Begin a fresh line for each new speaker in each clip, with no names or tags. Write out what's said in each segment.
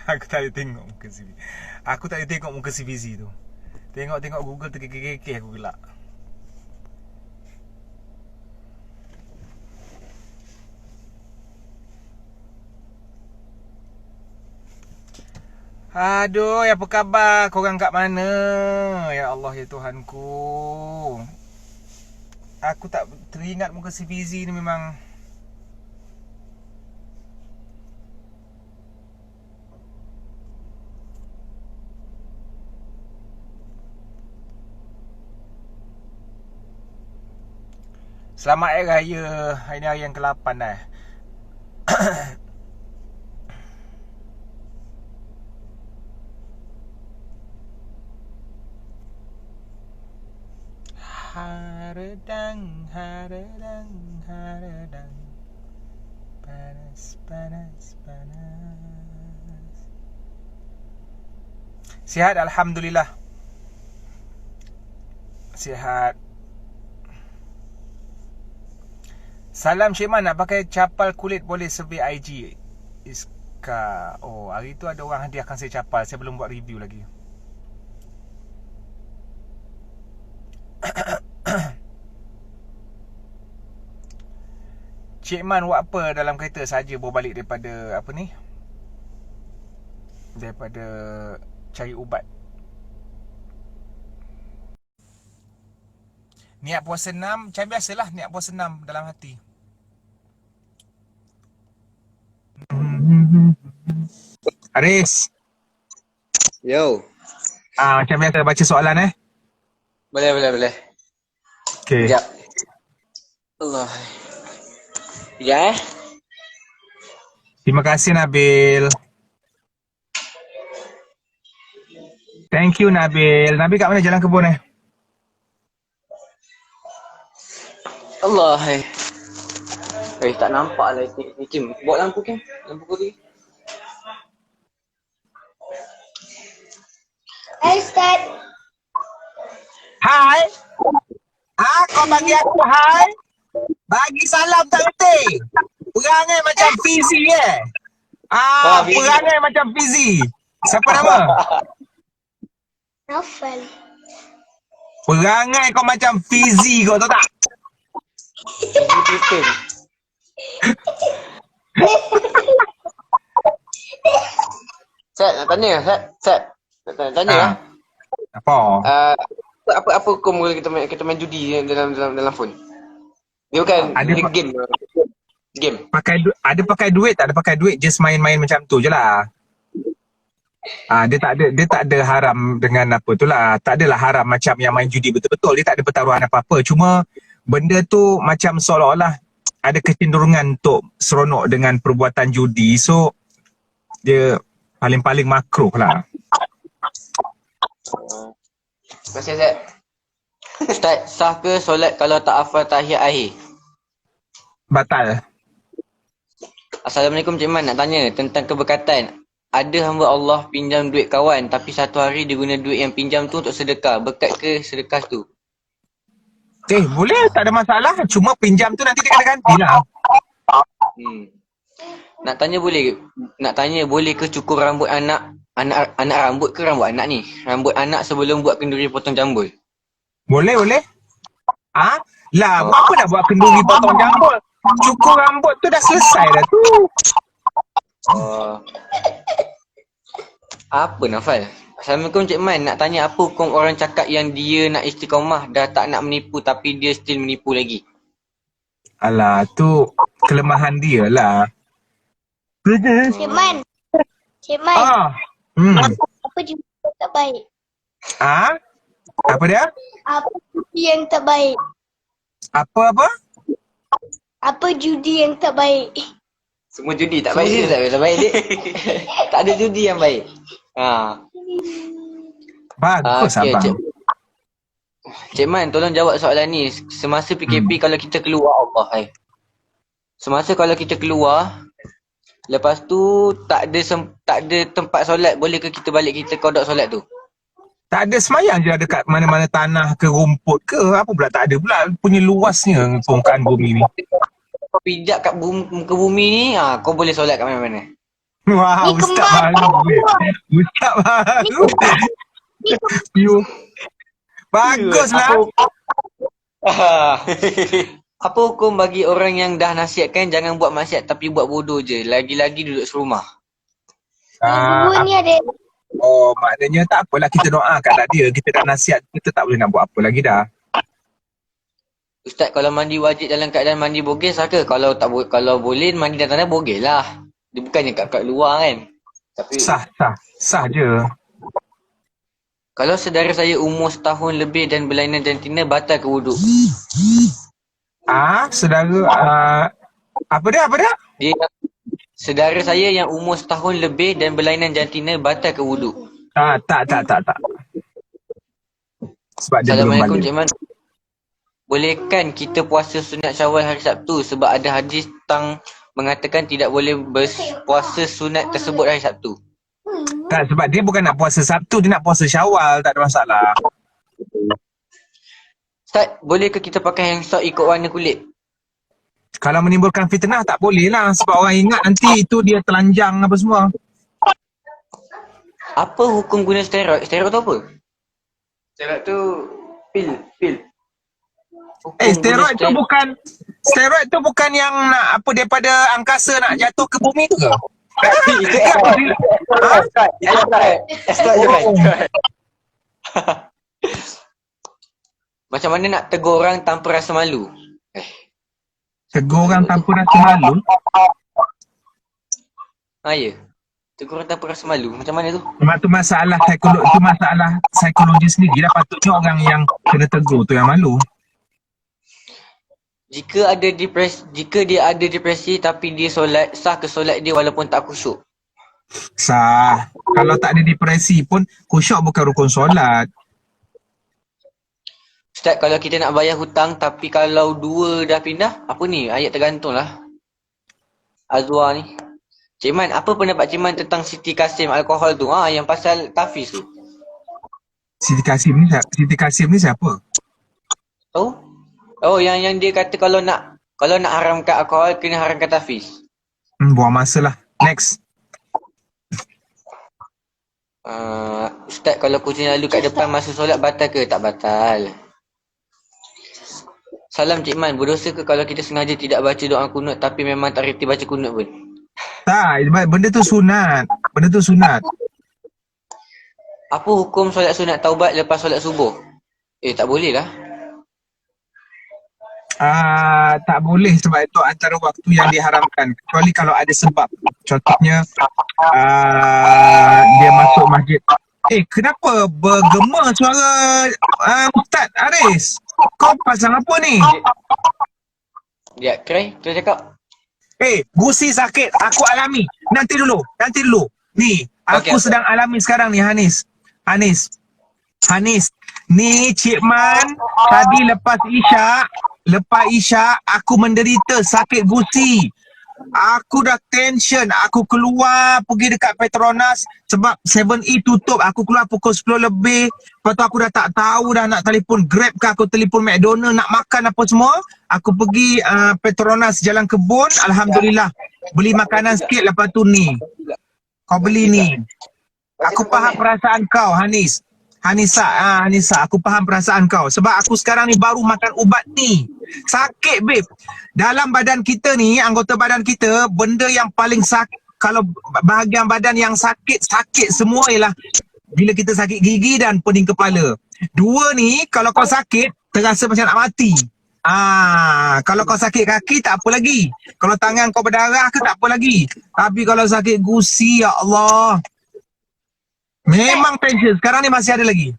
Aku tak boleh tengok muka si Fizi. Aku tak boleh tengok muka si Fizi tu. Tengok-tengok Google terkekeh-kekeh aku gelak. Aduh, apa khabar? Korang kat mana? Ya Allah, ya Tuhanku. Aku tak teringat muka si Fizi ni memang. Selamat Hari Raya. Hari ni hari yang ke-8 dah. Haredang, haredang, haredang. Panas, panas, panas. Sihat, Alhamdulillah. Sihat. Salam Cik Man, nak pakai capal kulit boleh survey IG Iska. Oh, hari tu ada orang hadiahkan saya capal. Saya belum buat review lagi. Cik Man buat apa dalam kereta saja bawa balik daripada apa ni? Daripada cari ubat. Niat puasa 6, macam biasalah niat puasa 6 dalam hati. Aris.
Yo.
Macam biasa baca soalan
Boleh.
Okay.
Sekejap. Allah. Sekejap
Terima kasih Nabil. Thank you Nabil. Nabil kat mana jalan kebun
Allah. Tak nampak lah Kim. Bawa lampu Kim. Lampu kau ni.
Hai Ustaz.
Hai. Kau bagi aku hai. Bagi salam tak betul. Perangai macam Fizi perangai macam Fizi. Siapa nama?
Naufal.
Perangai kau macam Fizi kau tahu tak?
Fizi. Set nak tanya Set. Nak tanya lah.
Apa?
Apa hukum kalau kita main judi dalam phone? Dia bukan game.
Ada pakai duit tak ada pakai duit, just main-main macam tu je lah. Dia tak ada haram dengan apa tu lah. Tak adalah haram macam yang main judi betul-betul. Dia tak ada pertaruhan apa-apa. Cuma benda tu macam seolah-olah ada kecenderungan untuk seronok dengan perbuatan judi. So dia paling-paling makruh lah.
Terima kasih Zat. Ustaz, sah ke solat kalau tak hafal tahiyat akhir?
Batal.
Assalamualaikum Cik Man, nak tanya tentang keberkatan. Ada hamba Allah pinjam duit kawan tapi satu hari dia guna duit yang pinjam tu untuk sedekah. Berkat ke sedekah tu?
Boleh, tak ada masalah. Cuma pinjam tu nanti dia kena ganti lah.
Nak tanya boleh ke cukur rambut anak rambut ke rambut anak ni? Rambut anak sebelum buat kenduri potong jambul.
Boleh. Buat apa nak buat kenduri potong jambul? Cukur rambut tu dah selesai dah tu.
Apa Nafal? Assalamualaikum Cik Man, nak tanya apa hukum orang cakap yang dia nak istiqamah dah tak nak menipu tapi dia still menipu lagi?
Alah, tu kelemahan dia lah.
Cik Man. Apa judi yang tak baik?
Apa dia?
Apa judi yang tak baik?
Apa?
Apa judi yang tak baik?
Semua judi tak baik dia tak baik dia. Tak ada judi yang baik.
Bagus
okay,
abang.
Cik Man, tolong jawab soalan ni. Semasa PKP kalau kita keluar semasa kalau kita keluar, lepas tu tak ada tempat solat, boleh ke kita balik kita kodok solat tu?
Tak ada semayang je dekat mana-mana tanah ke rumput ke. Apa pula tak ada pula. Punya luasnya permukaan bumi ni.
Kau pijak kat muka bumi ni, kau boleh solat kat mana-mana.
Wah,
Ni
ustaz
kembar
baru.
dua.
Ustaz baru.
Ni
You. Baguslah.
Apa hukum bagi orang yang dah nasihatkan jangan buat maksiat tapi buat bodoh je. Lagi-lagi duduk serumah.
yang dua ni ada.
Oh, maknanya tak apalah kita doakanlah dia. Kita dah nasihat, kita tak boleh nak buat apa lagi dah.
Ustaz, kalau mandi wajib dalam keadaan mandi bogel sah ke? Kalau boleh mandi dalam tanah bogel lah. Dia bukannya kat luar kan. Tapi
Sah je.
kalau saudara saya umur setahun lebih dan berlainan jantina, batal ke wuduk?
Saudara, apa dia?
Dia saudara saya yang umur setahun lebih dan berlainan jantina, batal ke wuduk?
Tak. Sebab dia belum
Assalamualaikum
balik.
Cik Man. Bolehkan kita puasa sunat Syawal hari Sabtu sebab ada hadis tang mengatakan tidak boleh berpuasa sunat tersebut hari Sabtu.
Tak, sebab dia bukan nak puasa Sabtu, dia nak puasa Syawal, tak ada masalah.
Ustaz, boleh ke kita pakai handsock ikut warna kulit?
Kalau menimbulkan fitnah tak boleh lah, sebab orang ingat nanti itu dia telanjang apa semua.
Apa hukum guna steroid? Steroid tu apa? Steroid tu pil. Hukum
Steroid
guna
tu bukan yang nak apa daripada angkasa nak jatuh ke bumi tu ke?
Macam mana nak tegur orang tanpa rasa malu?
Tegur orang tanpa rasa malu?
Ya. Tegur orang tanpa rasa malu. Macam mana tu?
Tu masalah psikologi sendiri lah. Patutnya orang yang kena tegur tu yang malu.
Jika dia ada depresi tapi dia solat, sah ke solat dia walaupun tak khusyuk?
Sah. Kalau tak ada depresi pun, khusyuk bukan rukun solat.
Ustaz, kalau kita nak bayar hutang tapi kalau dua dah pindah, apa ni? Ayat tergantung lah. Azwa ni. Cik Man, apa pendapat Cik Man tentang Siti Kasim alkohol tu? Yang pasal tafiz tu.
Siti Kasim ni siapa?
Tahu? Oh, yang dia kata kalau nak haramkan alkohol, kena haramkan tafiz.
Buang masa lah. Next.
Ustaz, kalau kucing lalu kat depan masa solat, batal ke? Tak batal. Salam Cik Man, berdosa ke kalau kita sengaja tidak baca doa kunut tapi memang tak reti baca kunut pun?
Tak, benda tu sunat.
Apa hukum solat sunat taubat lepas solat subuh? Tak boleh lah.
Tak boleh sebab itu antara waktu yang diharamkan. Kecuali kalau ada sebab. Contohnya, dia masuk masjid. Kenapa bergema suara Ustaz Aris? Kau pasang apa ni?
Dia cry, tu cakap.
Gusi sakit. Aku alami. Nanti dulu. Ni, aku
Okay.
sedang alami sekarang ni, Hanis. Ni Cik Man, tadi lepas Isyak, aku menderita sakit gusi. Aku dah tension, aku keluar pergi dekat Petronas sebab 7E tutup. Aku keluar pukul 10 lebih. Lepas tu aku dah tak tahu dah nak telefon Grab ke aku telefon McDonald nak makan apa semua. Aku pergi Petronas Jalan Kebun, alhamdulillah. Beli makanan sikit, lepas tu ni. Kau beli ni. Aku faham perasaan kau, Hanisa, aku faham perasaan kau. Sebab aku sekarang ni baru makan ubat ni. Sakit, babe. Dalam badan kita ni, anggota badan kita, benda yang paling sakit, kalau bahagian badan yang sakit semua ialah bila kita sakit gigi dan pening kepala. Dua ni, kalau kau sakit, terasa macam nak mati. Kalau kau sakit kaki, tak apa lagi. Kalau tangan kau berdarah ke, tak apa lagi. Tapi kalau sakit gusi, ya Allah. Memang tension. Sekarang ni masih ada lagi.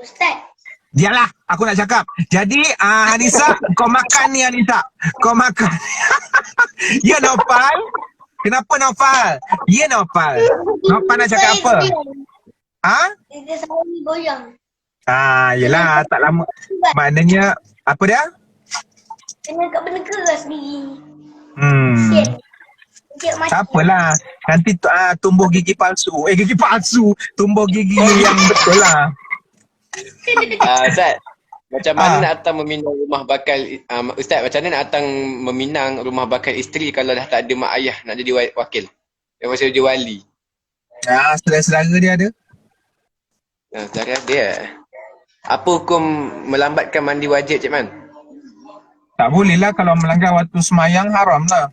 Ustaz.
Dialah, aku nak cakap. Jadi, Hanisa, kau makan ni, Hanisa. Kau makan. Ya, Nopal. Kenapa Nopal? Ya, Nopal. Nopal nak cakap apa?
Lidah saya ni goyang.
Yelah, tak lama. Maknanya, apa dia?
Kena kat benda keras gigi.
Hmm. Tak apalah. Nanti tumbuh gigi palsu. Gigi palsu. Tumbuh gigi yang betul lah.
Ustaz,
Macam mana nak datang meminang rumah bakal Ustaz, macam mana nak datang meminang rumah bakal isteri kalau dah tak ada mak ayah nak jadi wakil? Yang masih jadi wali.
Saudara-saudara dia ada.
Saudara dia. Apa hukum melambatkan mandi wajib, Cik Man?
Tak boleh lah kalau melanggar waktu semayang, haram lah.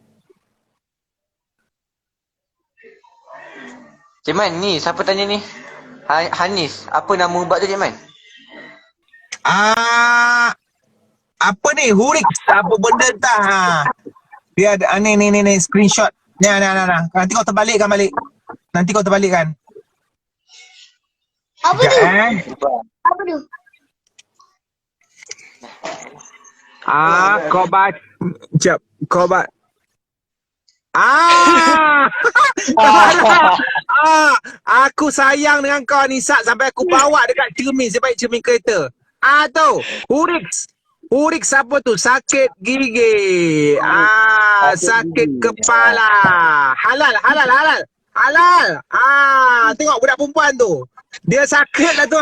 Cik Man, ni siapa tanya ni? Hanis. Apa nama ubat tu, Cik Man?
Apa ni? Hurik. Apa benda entah. Dia ada, ni, screenshot. Nah. Nanti kau terbalikkan balik.
Apa tu? Apa tu?
Kau baca. Sekejap. Kau baca. Aku sayang dengan kau ni, Sat, sampai aku bawa dekat cermin, sebaik cermin kereta. Tu, Urix apa tu? Sakit gigi. Sakit kepala. Halal. Tengok budak perempuan tu. Dia sakit lah tu,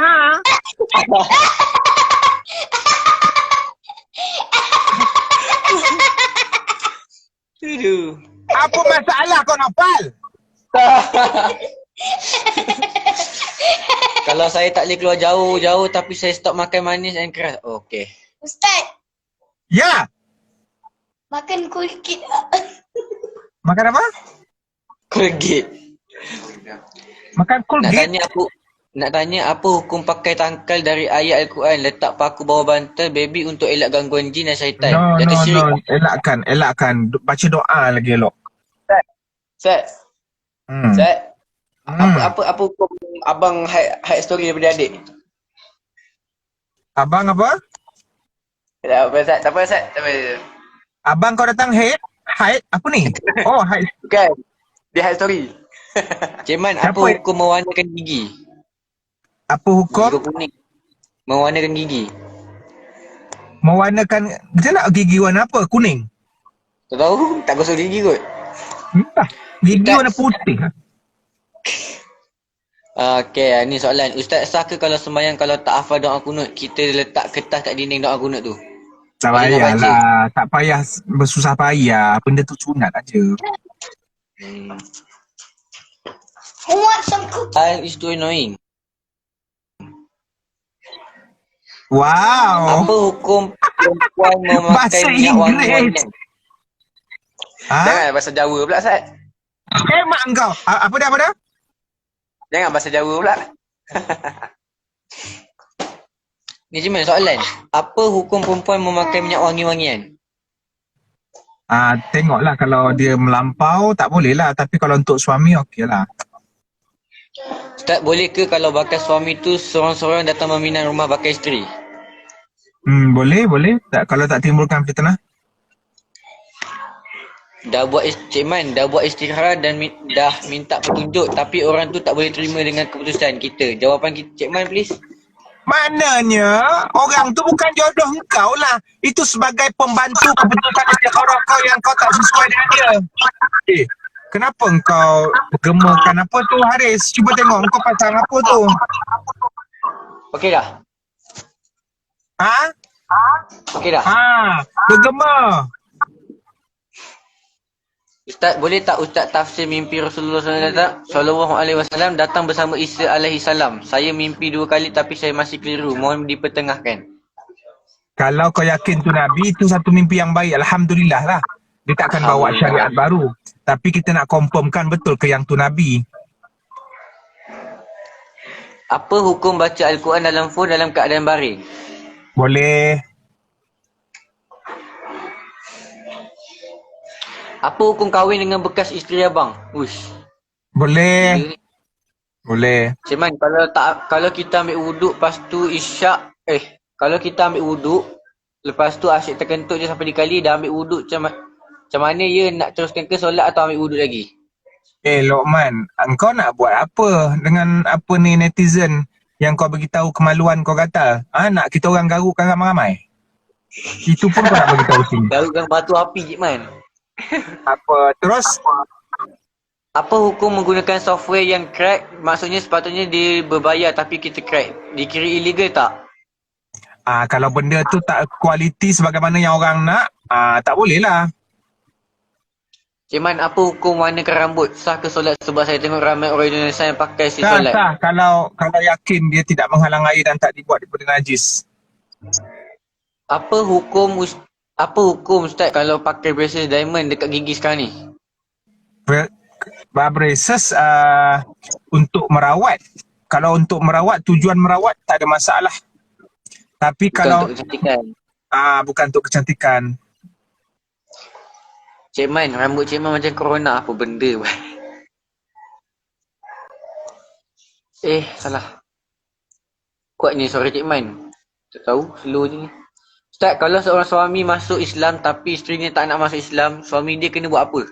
Aduh.
Apa masalah kau, Nopal?
Kalau saya tak boleh keluar jauh-jauh tapi saya stop makan manis dan keras. Okey.
Ustaz,
Ya.
makan kulkit.
Makan apa?
Colgate.
Makan
Nak
Colgate.
tanya apa hukum pakai tangkal dari ayat Al-Quran, letak paku bawah bantal baby untuk elak gangguan jin dan syaitan. Jatuh syirik.
Elakkan. Baca doa lagi elok.
Ustaz, apa hukum abang hide story daripada adik?
Abang apa?
Tak apa Ustaz.
Abang kau datang hide? Apa ni? Oh, hide.
Bukan. Dia hide story.
Cik Man,
Siapa?
apa hukum mewarnakan gigi?
Apa hukum?
Gigi kuning. Mewarnakan gigi.
Mewarnakan, dia nak gigi warna apa? Kuning?
Tak tahu, tak gosok gigi kot.
Entah. Gigi
Ustaz.
warna putih.
Okey, ni soalan. Ustaz sah ke kalau sembahyang kalau tak hafal doa kunut, kita letak kertas kat dinding doa kunut tu?
Tak
Boleh nak baca?
payahlah. Tak payah bersusah payah. Benda tu sunat aja.
Who wants some cookies?
Is too annoying.
Wow.
Apa hukum perempuan memakai
Bahasa
minyak wangi-wangian?
Inggeris. Ha?
Jangan bahasa Jawa pula, Ustaz.
Mak engkau. Apa dah?
Jangan bahasa Jawa pula.
Ni cuma soalan. Apa hukum perempuan memakai minyak wangi-wangian?
Tengoklah kalau dia melampau tak boleh lah. Tapi kalau untuk suami okey lah.
Ustaz, boleh ke kalau bakal suami tu seorang-seorang datang meminang rumah bakal isteri?
Boleh. Kalau tak timbulkan fitnah.
Cik Man, dah buat istikharah dan dah minta petunjuk tapi orang tu tak boleh terima dengan keputusan kita. Jawapan kita, Cik Man please.
Maknanya orang tu bukan jodoh engkau lah. Itu sebagai pembantu keputusan istikharah kau yang kau tak sesuai dengan dia. Kenapa engkau bergemakan apa tu, Haris? Cuba tengok engkau pasang apa tu.
Okey dah? Okey dah?
Bergema.
Ustaz, boleh tak Ustaz tafsir mimpi Rasulullah SAW datang bersama Isa alaihi salam? Saya mimpi 2 kali tapi saya masih keliru. Mohon dipertengahkan. Kalau
Kau yakin tu Nabi, itu satu mimpi yang baik. Alhamdulillah lah. Dia takkan bawa syariat baru. Tapi kita nak confirmkan betul ke yang tu Nabi.
Apa hukum baca Al-Quran dalam phone dalam keadaan baring?
Boleh.
Apa hukum kahwin dengan bekas isteri abang? Uish.
Boleh.
Cik Man, kalau kita ambil wuduk lepas tu isyak, kalau kita ambil wuduk lepas tu asyik terkentut je sampai dikali dah ambil wuduk macam mana ya nak teruskan ke solat atau ambil wuduk lagi?
Lokman, engkau nak buat apa dengan apa ni netizen yang kau beritahu kemaluan kau gatal? Nak kita orang garukkan ramai-ramai? Itu pun kau nak beritahu sini.
Garukkan batu api, Cik Man.
Apa? Terus?
Apa hukum menggunakan software yang crack? Maksudnya sepatutnya dia berbayar tapi kita crack. Dikira illegal tak?
Kalau benda tu tak kualiti sebagaimana yang orang nak, tak boleh lah.
Cik Man, apa hukum warnakan rambut? Sah ke solat? Sebab saya tengok ramai orang Indonesia yang pakai si
Sah,
solat.
sah. Kalau yakin dia tidak menghalang air dan tak dibuat daripada najis.
Apa hukum Ustaz kalau pakai braces diamond dekat gigi sekarang ni?
Braces untuk merawat. Kalau untuk merawat, tujuan merawat tak ada masalah. Tapi
Bukan
kalau
untuk kecantikan.
bukan untuk kecantikan.
Cik Man, rambut Cik Man macam corona apa benda? Salah. Kuat ni suara Cik Man. Tak tahu, slow je ni. Ustaz, kalau seorang suami masuk Islam tapi isterinya tak nak masuk Islam, suami dia kena buat apa?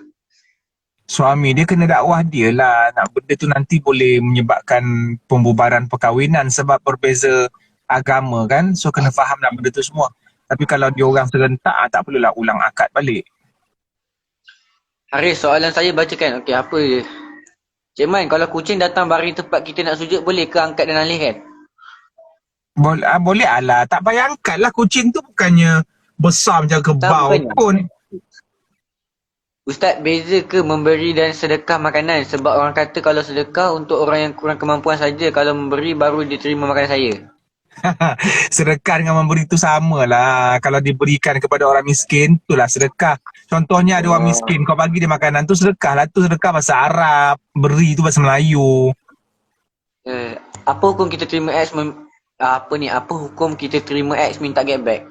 Suami dia kena dakwah dia lah. Nak benda tu nanti boleh menyebabkan pembubaran perkahwinan sebab berbeza agama kan. So kena faham nak benda tu semua. Tapi kalau dia orang serentak, tak perlulah ulang akad balik.
Haris, soalan saya bacakan. Okey, apa je? Cik Man, kalau kucing datang baring tempat kita nak sujud, boleh ke angkat dan alihkan?
Boleh lah. Tak payah angkat lah. Kucing tu bukannya besar macam kebau
bukannya.
pun.
Ustaz, beza ke memberi dan sedekah makanan? Sebab orang kata kalau sedekah untuk orang yang kurang kemampuan saja, kalau memberi baru diterima makanan saya.
Sedekah dengan memberi tu sama lah. Kalau diberikan kepada orang miskin, itulah sedekah. Contohnya ada orang miskin, kau bagi dia makanan tu sedekah lah. Tu sedekah bahasa Arab, beri tu bahasa Melayu.
Apa hukum kita terima X apa hukum kita terima X minta get back?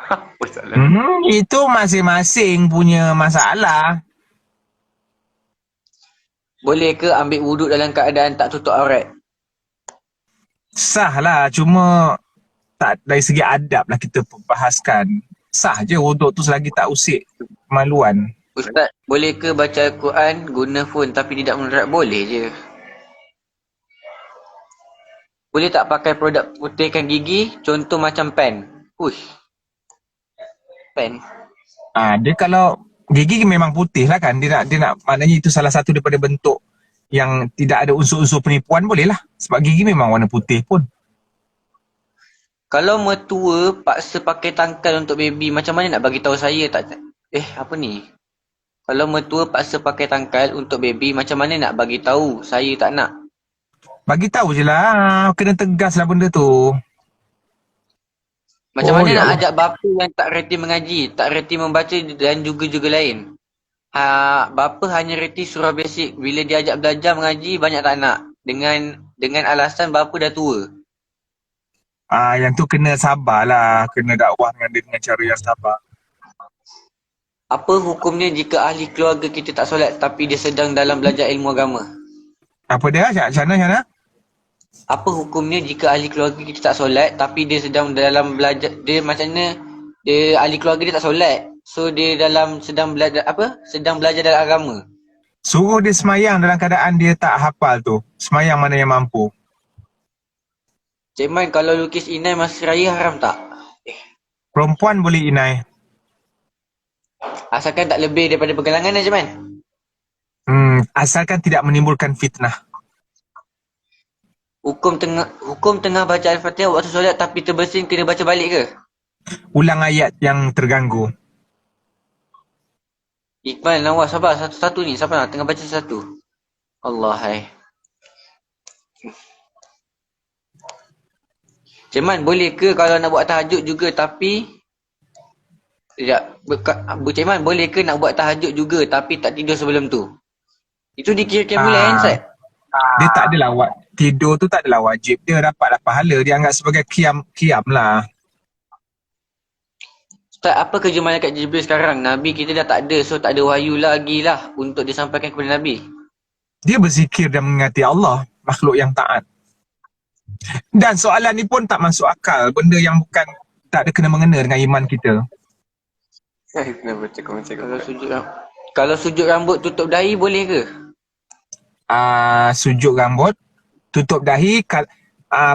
Apa salah?
Itu masing-masing punya masalah.
Boleh ke ambil wuduk dalam keadaan tak tutup aurat?
Sah lah, cuma tak dari segi adab lah kita bahaskan. Sah je wuduk tu selagi tak usik kemaluan.
Ustaz, boleh ke baca Al-Quran guna phone tapi tidak mudarat? Boleh je. Boleh tak pakai produk putihkan gigi? Contoh macam pen. Pen.
Dia kalau gigi memang putih lah kan. Dia nak maknanya itu salah satu daripada bentuk yang tidak ada unsur-unsur penipuan, boleh lah. Sebab gigi memang warna putih pun.
Kalau mertua paksa pakai tangkal untuk baby, macam mana nak bagi tahu saya tak? Apa ni? Kalau mertua paksa pakai tangkal untuk baby, macam mana nak bagi tahu saya tak nak?
Bagi tahu je lah, kena tegas lah benda tu.
Macam mana
ya
nak
Allah.
ajak bapa yang tak reti mengaji, tak reti membaca dan juga lain? Bapa hanya reti surah basic. Bila dia ajak belajar mengaji, banyak tak nak. Dengan alasan bapa dah tua.
Yang tu kena sabar lah. Kena dakwah dengan dia dengan cara yang sabar.
Apa hukumnya jika ahli keluarga kita tak solat tapi dia sedang dalam belajar ilmu agama?
Apa dia? Macam mana?
Apa hukumnya jika ahli keluarga kita tak solat tapi dia sedang dalam belajar, dia macam mana, dia ahli keluarga dia tak solat, so dia sedang belajar dalam agama.
Suruh dia semayang dalam keadaan dia tak hafal tu. Semayang mana yang mampu.
Cik Man, kalau lukis inai masa raya haram tak?
Perempuan boleh inai.
Asalkan tak lebih daripada pergelangan Cik Man.
Asalkan tidak menimbulkan fitnah.
Hukum tengah baca Al-Fatihah waktu solat tapi terbersin, kena baca balik ke?
Ulang ayat yang terganggu.
Iqbal, Nawaz, sabar satu-satu ni. Siapa nak tengah baca satu? Allah. Cik Man, boleh ke kalau nak buat tahajud juga tapi Cik Man, boleh ke nak buat tahajud juga tapi tak tidur sebelum tu? Itu dikira-kira bulan kan, Ustaz?
Dia tak adalah tidur tu tak adalah wajib. Dia dapatlah pahala. Dia anggap sebagai qiyam lah.
Ustaz, apa kerja malaikat Jibril sekarang? Nabi kita dah tak ada, so tak ada wahyu lagi lah untuk disampaikan kepada Nabi.
Dia berzikir dan mengingati Allah, makhluk yang taat. Dan soalan ni pun tak masuk akal. Benda yang bukan, tak ada kena-mengena dengan iman kita.
Kalau sujud rambut tutup dahi boleh ke?
Sujud rambut, tutup dahi,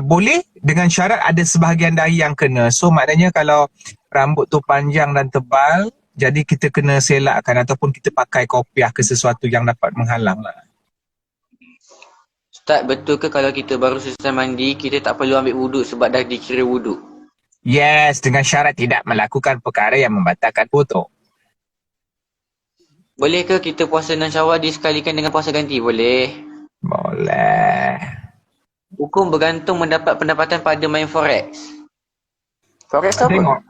boleh dengan syarat ada sebahagian dahi yang kena. So maknanya kalau rambut tu panjang dan tebal, jadi kita kena selakkan ataupun kita pakai kopiah ke sesuatu yang dapat menghalang lah.
Ustaz, betul ke kalau kita baru selesai mandi, kita tak perlu ambil wuduk sebab dah dikira wuduk?
Yes, dengan syarat tidak melakukan perkara yang membatalkan wudu.
Boleh ke kita puasa 6 Syawal disekalikan dengan puasa ganti? Boleh.
Boleh.
Hukum bergantung mendapat pendapatan pada main forex. Forex tu apa?
Tengok,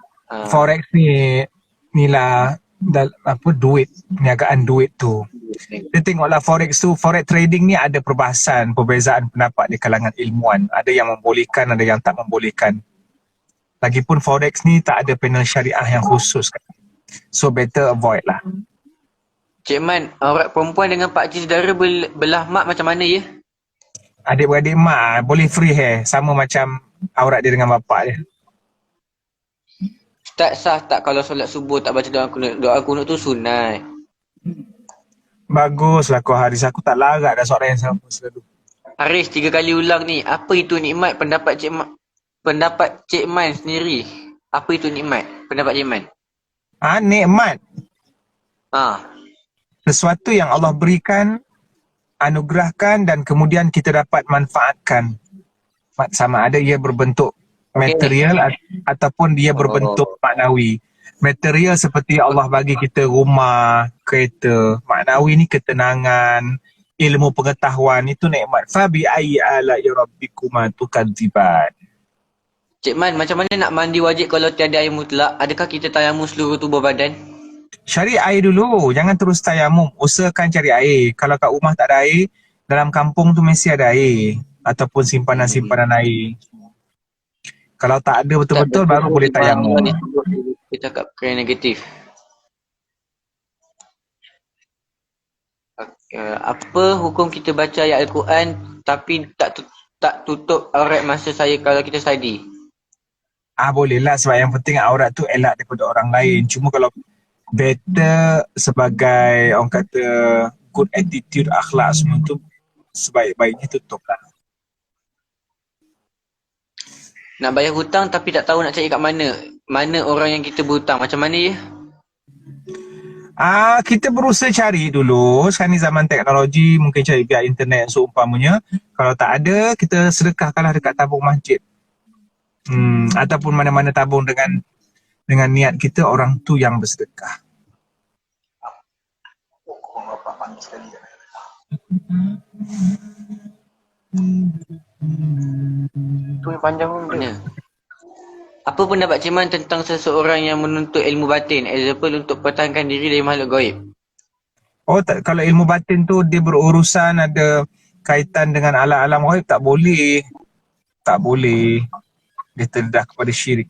forex ni lah duit, perniagaan duit tu. Dia tengoklah forex trading ni ada perbezaan pendapat di kalangan ilmuwan. Ada yang membolehkan, ada yang tak membolehkan. Lagipun forex ni tak ada panel syariah yang khusus kan. So better avoid lah.
Cik Man, aurat perempuan dengan pakcik saudara belah mak macam mana ya?
Adik-beradik mak boleh free hair, sama macam aurat dia dengan bapak dia.
Ustaz sah tak kalau solat subuh tak baca doa kunut? Doa kunut tu sunat.
Baguslah kau Haris, aku tak larat dah soalan yang sama selalu.
Haris 3 kali ulang ni. Apa itu nikmat pendapat Cik Man sendiri? Apa itu nikmat pendapat Cik Man?
Nikmat. Sesuatu yang Allah berikan, anugerahkan dan kemudian kita dapat manfaatkan. Sama ada ia berbentuk material ataupun dia berbentuk maknawi. Material seperti Allah bagi kita rumah, kereta. Maknawi ni ketenangan, ilmu pengetahuan, itu nikmat. Fabi ayyi ala'i rabbikuma tukadziban.
Cik Man, macam mana nak mandi wajib kalau tiada air mutlak? Adakah kita tayamum seluruh tubuh badan?
Cari air dulu, jangan terus tayamum. Usahakan cari air. Kalau kat rumah tak ada air, dalam kampung tu mesti ada air. Ataupun simpanan-simpanan air. Kalau tak ada betul-betul baru boleh tayamum.
Kita cakap perkara negatif. Apa hukum kita baca ayat Al-Quran tapi tak tutup aurat masa saya kalau kita study?
Boleh lah, sebab yang penting aurat tu elak daripada orang lain. Cuma kalau better sebagai orang kata good attitude, akhlak semua tu, sebaik-baiknya tutup lah.
Nak bayar hutang tapi tak tahu nak cari kat mana. Mana orang yang kita berhutang, macam mana ya?
Kita berusaha cari dulu. Sekarang ni zaman teknologi, mungkin cari via internet seumpamanya. Kalau tak ada, kita sedekahkanlah dekat tabung masjid. Ataupun mana-mana tabung dengan niat kita, orang tu yang bersedekah.
Tu yang panjang pun dia. Apa pendapat Cik Man tentang seseorang yang menuntut ilmu batin, example untuk pertahankan diri dari makhluk gaib?
Kalau ilmu batin tu dia berurusan, ada kaitan dengan alam-alam gaib, tak boleh. Tak boleh. Dia terdedah kepada syirik.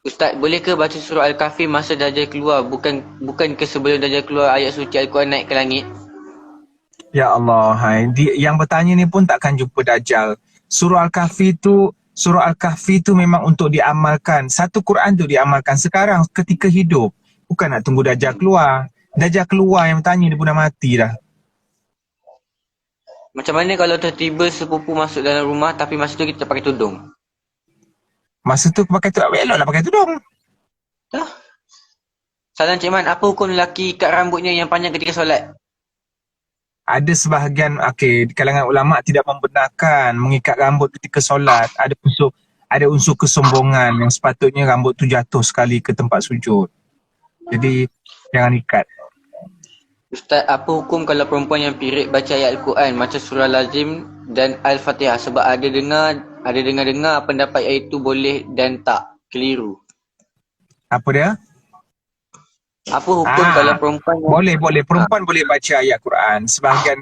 Ustaz, boleh ke baca surah Al-Kahfi masa Dajjal keluar? Bukan ke sebelum Dajjal keluar ayat suci Al-Quran naik ke langit?
Ya Allah, yang bertanya ni pun takkan jumpa Dajjal. Surah Al-Kahfi tu memang untuk diamalkan. Satu Quran tu diamalkan sekarang ketika hidup. Bukan nak tunggu Dajjal keluar. Dajjal keluar yang bertanya dia pun dah mati dah.
Macam mana kalau tiba-tiba sepupu masuk dalam rumah tapi masa tu kita pakai tudung?
Masa tu pakai tudung, eloklah pakai tudung.
Salam Cik Man, apa hukum lelaki ikat rambutnya yang panjang ketika solat?
Ada sebahagian, di kalangan ulama' tidak membenarkan mengikat rambut ketika solat. Ada unsur kesombongan yang sepatutnya rambut tu jatuh sekali ke tempat sujud. Jadi, jangan ikat.
Ustaz, apa hukum kalau perempuan yang pirik baca ayat Al-Quran macam surah Lazim dan Al-Fatihah sebab ada dengar pendapat iaitu boleh dan tak, keliru.
Apa dia?
Apa hukum kalau perempuan yang...
Boleh. Perempuan boleh baca ayat Quran. Sebahagian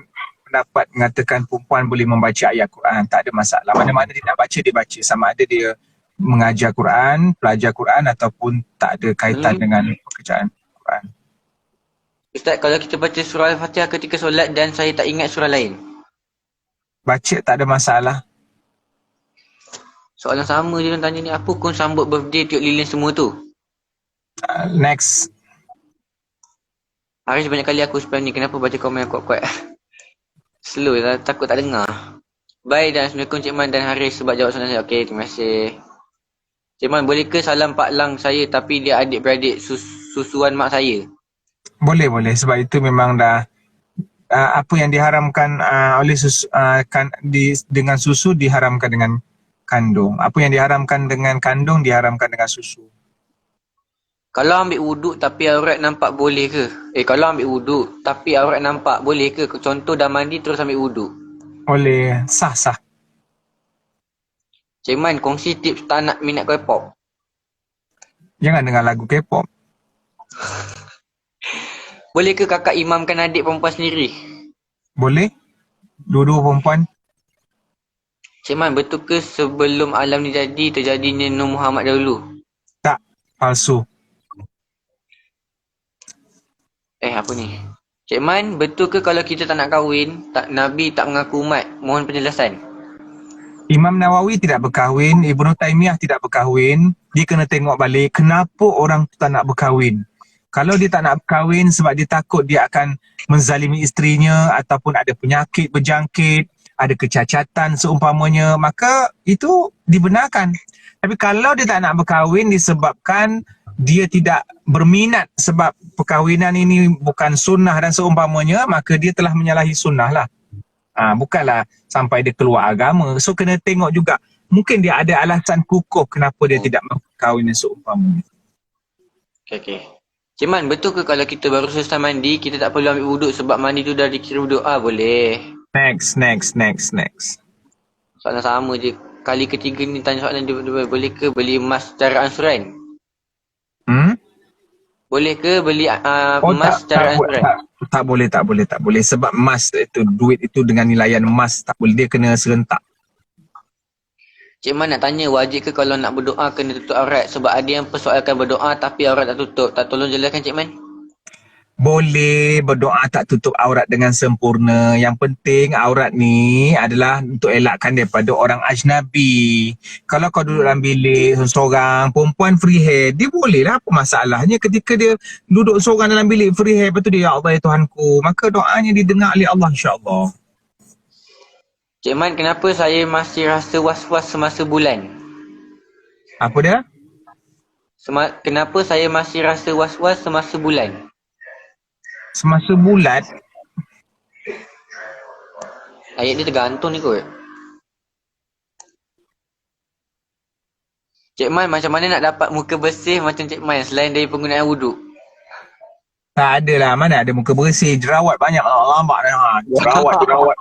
pendapat mengatakan perempuan boleh membaca ayat Quran. Tak ada masalah. Mana-mana dia nak baca, dia baca. Sama ada dia mengajar Quran, pelajar Quran ataupun tak ada kaitan dengan pekerjaan Quran.
Ustaz, kalau kita baca surah Al-Fatihah ketika solat dan saya tak ingat surah lain?
Baca tak ada masalah.
Soalan sama je orang tanya ni. Apa hukum sambut birthday tiup lilin semua tu?
Next.
Haris banyak kali aku spam ni. Kenapa baca komen yang kuat-kuat? Slow lah. Takut tak dengar. Bye dan Assalamualaikum Cik Man dan Haris sebab jawab soalan saya. Okey, terima kasih. Cik Man, boleh ke salam Pak Lang saya tapi dia adik-beradik susuan mak saya?
Boleh. Sebab itu memang dah apa yang diharamkan oleh dengan susu diharamkan dengan kandung. Apa yang diharamkan dengan kandung diharamkan dengan susu.
Kalau ambil wuduk tapi aurat nampak boleh ke? Kalau ambil wuduk tapi aurat nampak boleh ke? Contoh dah mandi terus ambil wuduk.
Oleh sah-sah.
Cik Man, kongsi tips tak nak minat K-pop.
Jangan dengar lagu K-pop.
Boleh ke kakak imamkan adik perempuan sendiri?
Boleh? Dua-dua perempuan.
Cik Man, betul ke sebelum alam ni jadi, terjadinya Nur Muhammad dahulu?
Tak. Palsu.
Apa ni? Cik Man, betul ke kalau kita tak nak kahwin, Nabi tak mengaku umat? Mohon penjelasan.
Imam Nawawi tidak berkahwin, Ibnu Taimiyah tidak berkahwin. Dia kena tengok balik kenapa orang tu tak nak berkahwin. Kalau dia tak nak berkahwin sebab dia takut dia akan menzalimi isterinya ataupun ada penyakit berjangkit, ada kecacatan seumpamanya, maka itu dibenarkan. Tapi kalau dia tak nak berkahwin disebabkan dia tidak berminat sebab perkahwinan ini bukan sunnah dan seumpamanya, maka dia telah menyalahi sunnah lah. Bukanlah sampai dia keluar agama. So kena tengok juga. Mungkin dia ada alasan kukuh kenapa dia tidak berkahwin dan seumpamanya.
Okay. Cik Man, betul ke kalau kita baru selesai mandi, kita tak perlu ambil wuduk sebab mandi tu dah dikira wuduk? Boleh.
Next.
Soalan sama je. Kali ketiga ni tanya soalan dia, boleh ke beli emas secara ansuran? Boleh ke beli emas secara ansuran?
Tak boleh. Sebab emas itu, duit itu dengan nilaian emas tak boleh. Dia kena serentak.
Cik Man nak tanya, wajib ke kalau nak berdoa kena tutup aurat? Sebab ada yang persoalkan berdoa tapi aurat tak tutup. Tak tolong jelaskan Cik Man?
Boleh berdoa tak tutup aurat dengan sempurna. Yang penting aurat ni adalah untuk elakkan daripada orang ajnabi. Kalau kau duduk dalam bilik seorang, perempuan free hair, dia boleh lah. Apa masalahnya ketika dia duduk seorang dalam bilik free hair, lepas tu dia, ya Allah ya Tuhanku, maka doanya didengar oleh Allah insyaAllah.
Cik Man, kenapa saya masih rasa was-was semasa bulan?
Apa dia?
Kenapa saya masih rasa was-was semasa bulan?
Semasa bulat?
Ayat dia tergantung ni kot. Cik Man, macam mana nak dapat muka bersih macam Cik Man selain dari penggunaan wuduk?
Tak ada lah. Mana ada muka bersih. Jerawat banyak. Lambat dah. Jerawat.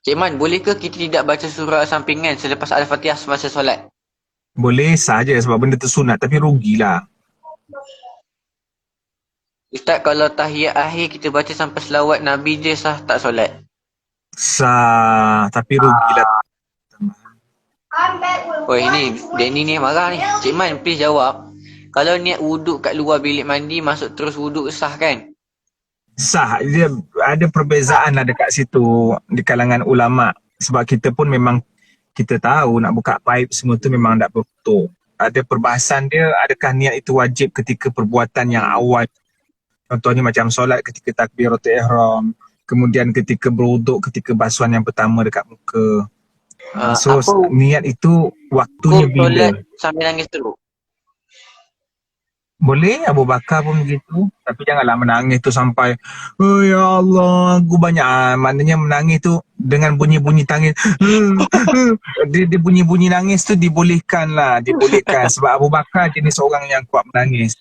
Cik Man, bolehkah kita tidak baca surah sampingan selepas Al-Fatihah semasa solat?
Boleh saja sebab benda tu sunat. Tapi rugilah.
Ustaz, kalau tahiyat akhir kita baca sampai selawat Nabi je sah tak solat?
Sah. Tapi rugilah.
Ini Danny ni marah ni. Cik Man, please jawab. Kalau niat wuduk kat luar bilik mandi, masuk terus wuduk sah kan?
Sah. Dia ada perbezaan lah dekat situ di kalangan ulama. Sebab kita pun memang kita tahu nak buka paip semua tu memang tak betul. Ada perbahasan dia, adakah niat itu wajib ketika perbuatan yang awal. Contohnya macam solat ketika takbiratul ihram, kemudian ketika berwuduk ketika basuhan yang pertama dekat muka. So niat itu waktunya bila.
Solat sambil nangis teruk.
Boleh, Abu Bakar pun begitu. Tapi janganlah menangis tu sampai, oh ya Allah, aku banyak. Maknanya menangis tu dengan bunyi-bunyi tangis. Dia bunyi-bunyi nangis tu dibolehkan lah. Dibolehkan. Sebab Abu Bakar jenis orang yang kuat menangis.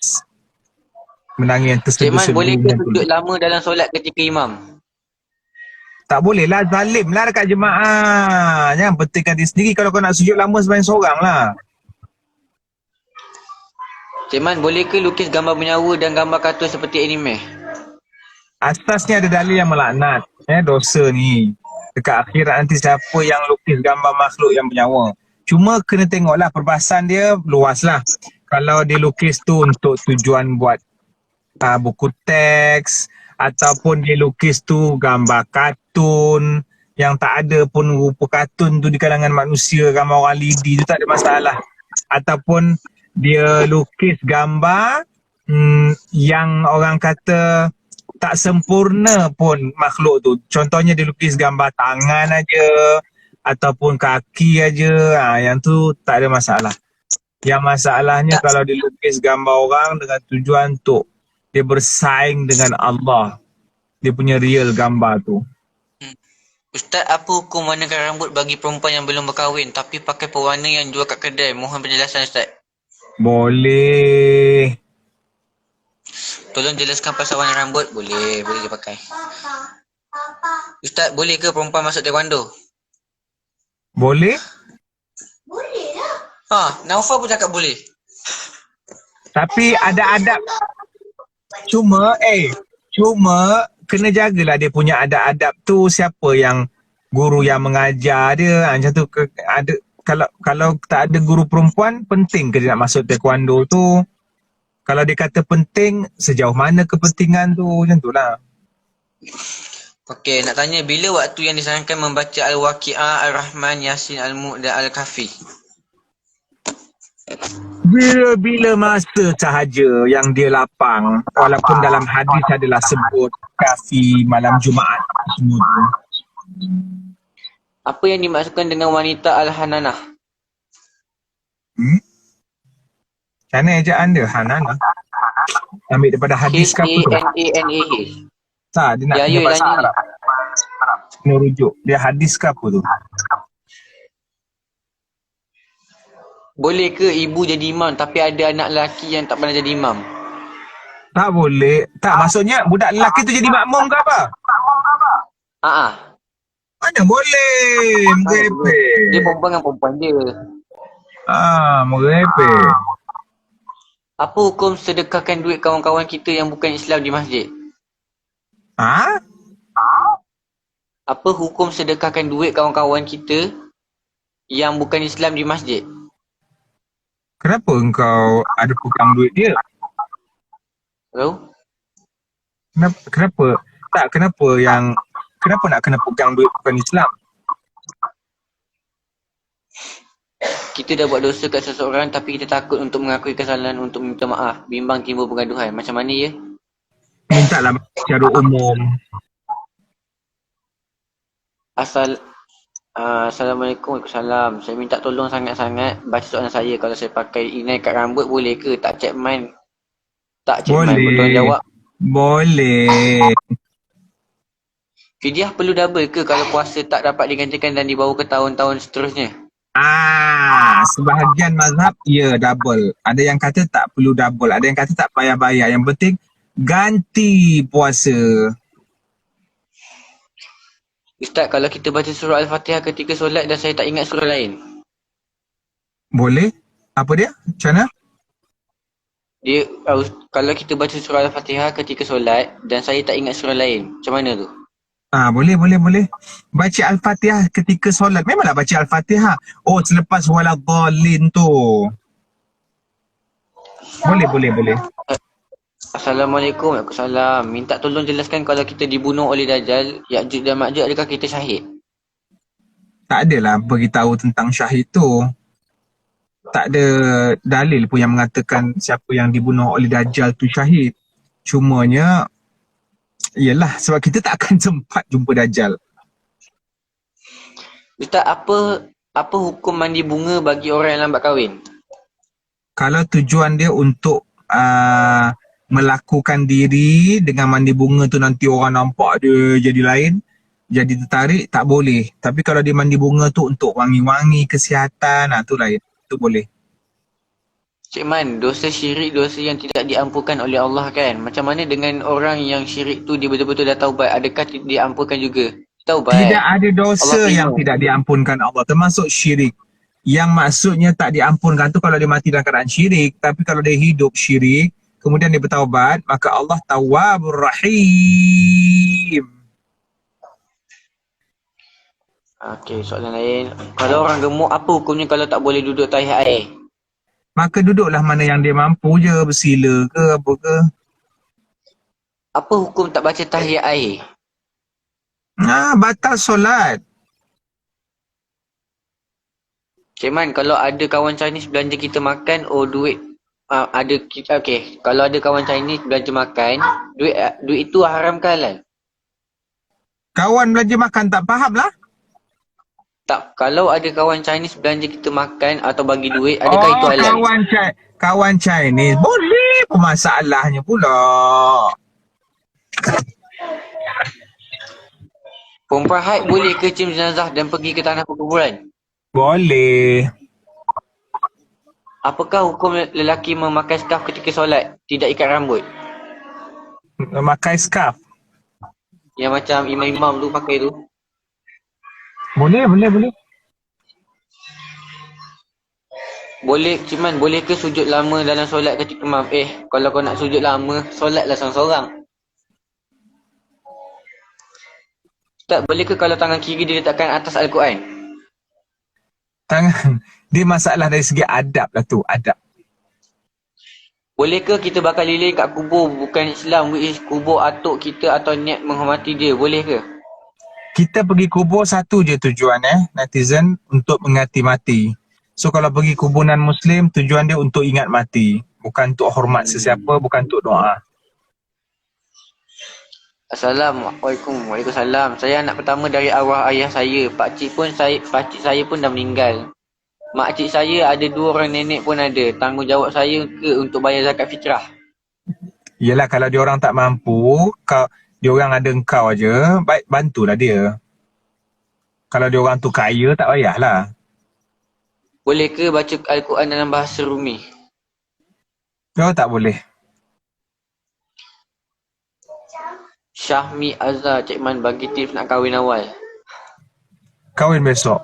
Menangis yang terseduh-seduh.
Cik Man, boleh ke duduk lama dalam solat ketika imam?
Tak boleh lah, zalim lah dekat jemaah. Jangan pentingkan diri sendiri kalau kau nak sujud lama sebanyak seorang lah.
Cik Man, boleh ke lukis gambar bernyawa dan gambar kartun seperti anime?
Asasnya ada dalil yang melaknat. Dosa ni. Dekat akhirat nanti siapa yang lukis gambar makhluk yang bernyawa. Cuma kena tengoklah perbahasan dia luas lah. Kalau dia lukis tu untuk tujuan buat buku teks ataupun dia lukis tu gambar kartun yang tak ada pun rupa kartun tu di kalangan manusia, gambar orang lidi tu tak ada masalah. Ataupun dia lukis gambar yang orang kata tak sempurna pun makhluk tu. Contohnya dia lukis gambar tangan aja ataupun kaki aja. Yang tu tak ada masalah. Yang masalahnya kalau dia lukis gambar orang dengan tujuan untuk dia bersaing dengan Allah. Dia punya real gambar tu.
Ustaz, apa hukum warnakan rambut bagi perempuan yang belum berkahwin tapi pakai pewarna yang jual kat kedai? Mohon penjelasan Ustaz.
Boleh.
Tolong jelaskan pasal warna rambut. Boleh dia pakai. Ustaz, boleh ke perempuan masuk taekwondo?
Boleh.
Naufal pun cakap boleh.
Tapi ada adab. Cuma kena jagalah dia punya adab-adab tu, siapa yang guru yang mengajar dia. Macam tu ada, kalau tak ada guru perempuan, penting ke dia nak masuk taekwondo tu? Kalau dia kata penting, sejauh mana kepentingan tu? Macam tu lah.
Okey, nak tanya, bila waktu yang disarankan membaca Al-Waqi'ah, Al-Rahman, Yasin, Al-Mulk dan Al-Kahfi?
Bila-bila masa sahaja yang dia lapang. Walaupun dalam hadis adalah sebut kafi malam Jumaat semua tu.
Apa yang dimaksudkan dengan wanita Al-Hananah?
Macam mana ejaan dia? Hanana. Ambil daripada hadis ke apa tu?
H-A-N-A-N-A-H.
Tak, dia nak
Ya,
kena
ya,
bahasa
tanya.
Arab. Kena rujuk. Dia hadis ke apa tu?
Boleh ke ibu jadi imam tapi ada anak lelaki yang tak pernah jadi imam?
Tak boleh. Tak, maksudnya budak lelaki tu jadi makmum ke apa? Mana boleh? Merepek.
Dia perempuan dengan perempuan dia.
Merepek.
Apa hukum sedekahkan duit kawan-kawan kita yang bukan Islam di masjid? Apa hukum sedekahkan duit kawan-kawan kita yang bukan Islam di masjid?
Kenapa engkau ada pegang duit dia?
Tahu?
Kenapa? Tak, kenapa nak kena pegang duit bukan Islam?
Kita dah buat dosa kat seseorang tapi kita takut untuk mengakui kesalahan untuk minta maaf. Bimbang timbul pergaduhan. Macam mana ya?
Mintalah secara umum.
Assalamualaikum. Waalaikumsalam. Saya minta tolong sangat-sangat baca soalan saya. Kalau saya pakai inai kat rambut boleh ke? Tak cek main. Tolong jawab.
Boleh.
Fidyah perlu double ke kalau puasa tak dapat digantikan dan dibawa ke tahun-tahun seterusnya?
Sebahagian mazhab, ya double. Ada yang kata tak perlu double. Ada yang kata tak payah bayar. Yang penting ganti puasa.
Ustaz, kalau kita baca surah Al-Fatihah ketika solat dan saya tak ingat surah lain.
Boleh? Apa dia? Macam mana?
Kalau kita baca surah Al-Fatihah ketika solat dan saya tak ingat surah lain. Macam mana tu?
Boleh. Baca Al-Fatihah ketika solat. Memanglah baca Al-Fatihah. Selepas waladhalin tu. Boleh.
Assalamualaikum. Waalaikumsalam. Minta tolong jelaskan kalau kita dibunuh oleh Dajjal, Ya'juj dan Ma'juj, adakah kita syahid?
Tak adalah beritahu tentang syahid tu. Tak ada dalil pun yang mengatakan siapa yang dibunuh oleh Dajjal tu syahid. Cumanya, yelah, sebab kita tak akan sempat jumpa Dajjal.
Ustaz, apa hukum mandi bunga bagi orang yang lambat kahwin?
Kalau tujuan dia untuk melakukan diri dengan mandi bunga tu, nanti orang nampak dia jadi lain, jadi tertarik, tak boleh. Tapi kalau dia mandi bunga tu untuk wangi-wangi, kesihatan, tu lain. Tu boleh.
Cik Man, dosa syirik dosa yang tidak diampunkan oleh Allah kan? Macam mana dengan orang yang syirik tu dia betul-betul dah taubat? Adakah diampunkan juga? Taubat.
Tidak ada dosa yang tidak diampunkan Allah, termasuk syirik. Yang maksudnya tak diampunkan tu kalau dia mati dalam keadaan syirik. Tapi kalau dia hidup syirik, kemudian dia bertaubat, maka Allah Tawwabur Rahim.
Okey, soalan lain. Kalau orang gemuk, apa hukumnya kalau tak boleh duduk tahiyat air?
Maka duduklah mana yang dia mampu je, bersila ke apa ke.
Apa hukum tak baca tahiyat air?
Batal solat.
Cik Man, kalau ada kawan Chinese belanja kita makan, duit kalau ada kawan Chinese belanja makan, duit itu haram ke halal?
Kawan belanja makan tak faham lah.
Tak, kalau ada kawan Chinese belanja kita makan atau bagi duit, adakah itu halal?
Kawan Chinese. Boleh pun, masalahnya pula.
Perempuan haid boleh ke cium jenazah dan pergi ke tanah perkuburan?
Boleh.
Apakah hukum lelaki memakai skarf ketika solat, tidak ikat rambut?
Memakai scarf.
Yang macam imam-imam tu pakai tu.
Boleh.
Boleh, cuman boleh ke sujud lama dalam solat ketika imam? Kalau kau nak sujud lama, solatlah seorang-seorang. Ustaz, boleh ke kalau tangan kiri diletakkan atas Al-Quran?
Tangan. Dia masalah dari segi adab lah tu. Adab.
Boleh ke kita bakar lilin kat kubur bukan Islam, which is kubur atuk kita atau niat menghormati dia? Boleh ke?
Kita pergi kubur satu je tujuan netizen, untuk mengingati mati. So kalau pergi kubur non-Muslim, tujuan dia untuk ingat mati. Bukan untuk hormat sesiapa, bukan untuk doa.
Assalamualaikum. Waalaikumsalam. Saya anak pertama dari arwah ayah saya. Pakcik saya pun dah meninggal. Makcik saya ada 2 orang nenek pun ada. Tanggungjawab saya ke untuk bayar zakat fitrah?
Yelah, kalau dia orang tak mampu, dia orang ada engkau aja, baik bantulah dia. Kalau dia orang tu kaya, tak payahlah.
Boleh ke baca Al-Quran dalam bahasa Rumi?
Dia tak boleh.
Syahmi Azhar, Cik Man bagi tips nak kahwin awal.
Kahwin besok.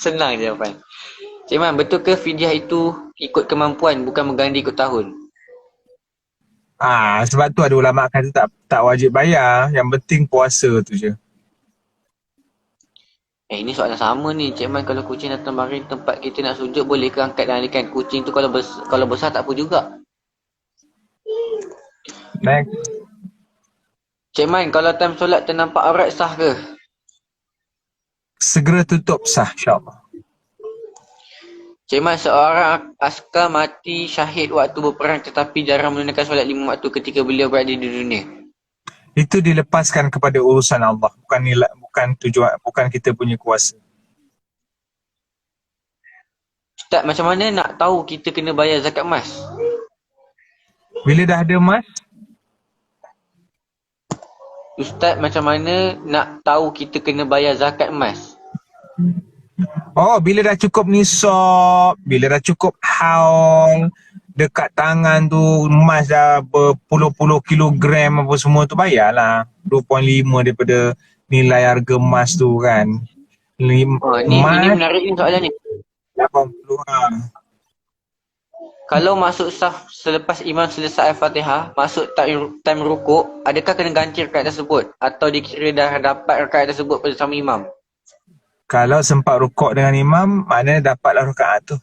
Senang jawapan. Cik Man, betul ke fidyah itu ikut kemampuan bukan berganti ikut tahun?
Sebab tu ada ulama kata tak wajib bayar. Yang penting puasa tu je.
Ini soalan sama ni. Cik Man, kalau kucing datang baring tempat kita nak sujud, boleh ke angkat dan alihkan? Kucing tu kalau besar tak apa juga.
Next.
Cik Man, kalau time solat ternampak aurat sah ke?
Segera tutup sah, insyaAllah.
Cik Man, seorang askar mati syahid waktu berperang tetapi jarang menunaikan solat 5 waktu ketika beliau berada di dunia.
Itu dilepaskan kepada urusan Allah. Bukan kita punya kuasa.
Ustaz, macam mana nak tahu kita kena bayar zakat emas?
Bila dah ada emas,
Ustaz, macam mana nak tahu kita kena bayar zakat emas?
bila dah cukup nisab, bila dah cukup haul, dekat tangan tu emas dah berpuluh-puluh kilogram apa semua tu, bayarlah 2.5 daripada nilai harga emas tu kan.
Ini
Emas
menarik ni soalan ni.
80 .
Kalau masuk saf selepas imam selesai Al-Fatihah, masuk time rukuk, adakah kena ganti rakaat tersebut? Atau dikira dah dapat rakaat tersebut bersama imam?
Kalau sempat rukuk dengan imam, maknanya dapatlah rakaat tu.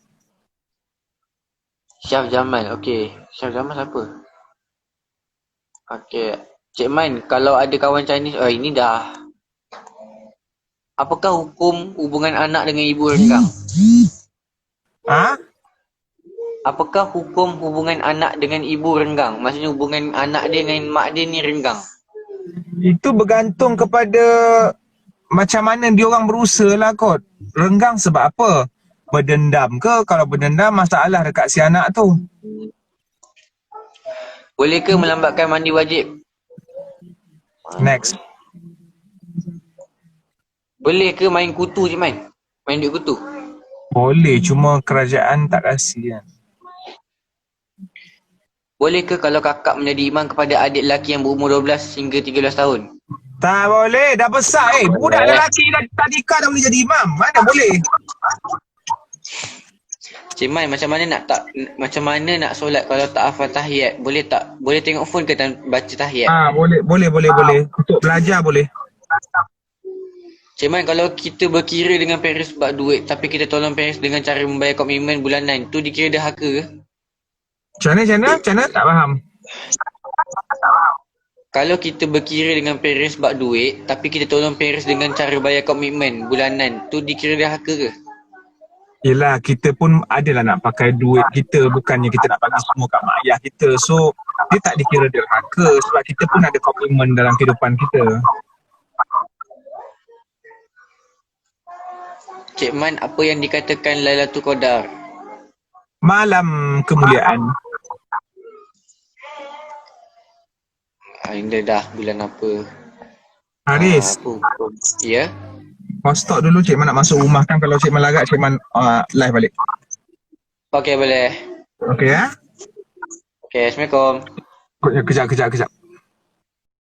Syaf Jamal, okey. Syaf Jamal siapa? Okey. Cik Man, kalau ada kawan Chinese, ini dah. Apakah hukum hubungan anak dengan ibu renggang? Apakah hukum hubungan anak dengan ibu renggang? Maksudnya hubungan anak dia dengan mak dia ni renggang.
Itu bergantung kepada macam mana dia orang berusaha lah kot. Renggang sebab apa? Berdendam ke? Kalau berdendam, masalah dekat si anak tu.
Boleh ke melambatkan mandi wajib?
Next.
Boleh ke main kutu, Cik Man? Main duit kutu?
Boleh, cuma kerajaan tak kasih kan.
Boleh ke kalau kakak menjadi imam kepada adik lelaki yang berumur 12 hingga 13 tahun?
Tak boleh, dah besar budak lelaki dah nikah dah boleh jadi imam. Mana boleh?
Cik Man, macam mana nak solat kalau tak hafal tahiyat? Boleh tak? Boleh tengok phone ke baca tahiyat?
Boleh. Untuk belajar boleh.
Cik Man, kalau kita berkira dengan parents sebab duit tapi kita tolong parents dengan cara membayar komitmen bulanan, tu dikira derhaka ke?
Macam mana? Tak faham.
Kalau kita berkira dengan parents sebab duit tapi kita tolong parents dengan cara bayar komitmen bulanan, tu dikira derhaka ke?
Yelah, kita pun adalah nak pakai duit kita, bukannya kita nak bagi semua kat mak ayah kita. So, dia tak dikira derhaka sebab kita pun ada komitmen dalam kehidupan kita.
Cik Man, apa yang dikatakan Lailatul Qadar?
Malam kemuliaan.
Ini dah bulan apa?
Haris,
Apa?
Ya.
kau stop dulu Cik Man nak masuk rumah kan. Kalau Cik Man larat, Cik Man live balik.
Okey, boleh.
Okey ya?
Okey, Assalamualaikum.
Kejap.